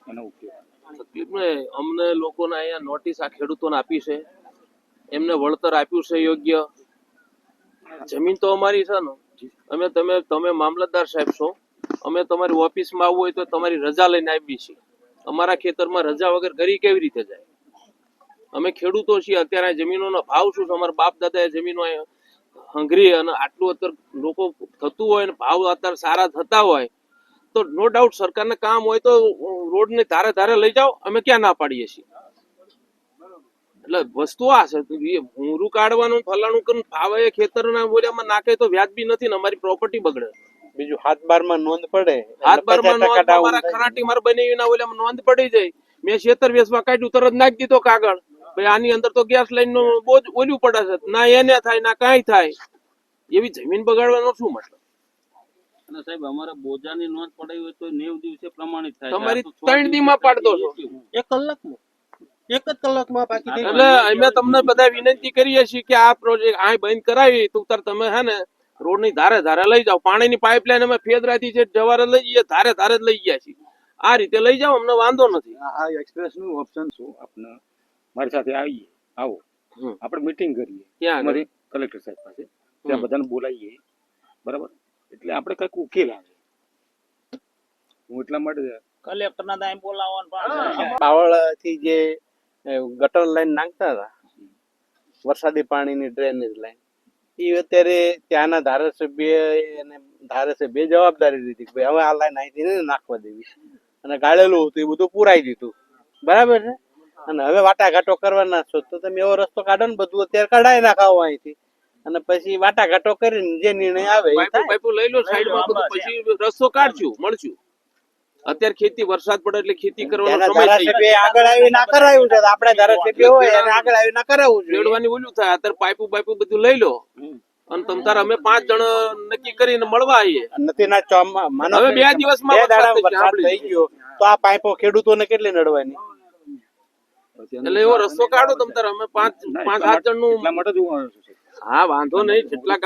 એનો ઉપયોગ? તકલીફ ને અમને લોકોને અહીંયા નોટિસ આ ખેડૂતોને આપી છે, એમને વળતર આપ્યું છે યોગ્ય. જમીન તો અમારી છે ને, તમે મામલતદાર સાહેબ છો, અમે તમારી ઓફિસમાં આવવું હોય તો તમારી રજા લઈને આવી છીએ. અમારા ખેતરમાં રજા વગર ઘરી કેવી રીતે જાય? અમે ખેડૂતો છીએ. અત્યારે જમીનોનો ભાવ શું છે? અમારા બાપ દાદાએ જમીનો હંગરી અને આટલું અત્યારે લોકો થતું હોય ને ભાવ અત્યારે સારા થતા હોય તો નો ડાઉટ સરકારને કામ હોય તો રોડ ને ધારે ધારે લઈ જાઓ, અમે ક્યાં ના પાડીએ છીએ. એટલે વસ્તુ આ છે, મૂરું કાઢવાનું ફલાણું કરીને ફાવે ખેતરના બોલ્યામાં નાખે તો વ્યાજબી નથી ને અમારી પ્રોપર્ટી બગડે. બીજું 7/12 નોંધ પડે, 7/12 નોંધ મારા ખરાટી મારા બનેવી ના ઓલામાં નોંધ પડી જાય. મેં ખેતર વેચવા કાઢ્યું, તરત નાખી દીધો કાગળ. ભાઈ આની અંદર તો ગેસ લાઈન નું બોજ ઓલું પડે છે, ના એને થાય ના કાંઈ થાય. એવી જમીન બગાડવાનો શું મતલબ? અને સાહેબ અમારે બોજાની નોંધ પડાવી હોય તો 90 દિવસે પ્રમાણિત થાય. તમારી 3 દીમાં પાડતો છો, 1 કલાકમાં, 1 જ કલાકમાં બાકી થઈ એટલે અમે તમને બધા વિનંતી કરીએ છીએ કે આ પ્રોજેક્ટ આ બંધ કરાવી તો તમે હે ને રોડ ની ધારે ધારે લઈ જાઓ. પાણીની પાઇપલાઇન અમે ફેદરાથી છે જવારે લઈ જઈએ, ધારે ધારે જ લઈ ગયા છીએ. આ રીતે લઈ જાઓ, અમને વાંધો નથી. આ એક્સપ્રેસ નું ઓપ્શન શું? આપને મારી સાથે આવીએ, આવો આપણે મીટિંગ કરીએ ક્યાં અમારી કલેક્ટર સાહેબ પાસે, ત્યાં બધાને બોલાવીએ, બરાબર? એટલે આપણે કઈક ઉકેલ આવે. હું એટલા માટે કલેક્ટર ના ત્યાં બોલાવવાનું. બાવળ થી જે ગટર લાઈન નાખતા હતા, વરસાદી પાણીની ડ્રેનેજ લાઈન, એ અત્યારે ત્યાંના ધારાસભ્ય જવાબદારી લીધી કે હવે આ લાઈન અહીંથી નાખવા દેવી, અને ગાળેલું હતું એ બધું પુરાઈ દીધું, બરાબર છે. અને હવે વાટાઘાટો કરવાના છો તો તમે એવો રસ્તો કાઢો ને, બધું અત્યારે કઢાઈ નાખાવો અહીંથી, અને પછી વાટાઘાટો કરીને જે નિર્ણય આવે પાઇપો લઈ લો સાઈડમાં, પછી રસ્તો કાઢશું, મળશું. અત્યારે ખેતી વરસાદ પડે એટલે ખેતી કરવાનો સમય થઈ ગયો. આગળ આવી ના કરાયું છે, આપણે ધારાસભ્ય હોય એને આગળ આવી ના કરાવવું જોઈએ. રેડવાની ઓલું થાય. અત્યારે પાઇપો બધું લઈ લો અને તમ તાર અમે 5 જણ નક્કી કરીને મળવા આવીએ. નથી ના હવે 2 દિવસમાં વરસાદ થઈ ગયો તો આ પાઇપો ખેડૂતોને કેટલી નડવાની? એટલે એવો રસ્તો કાઢો તમ તાર. અમે 5-7 જણ નું, એટલા માટે જ હું હા વાંધો નહીં, જેટલા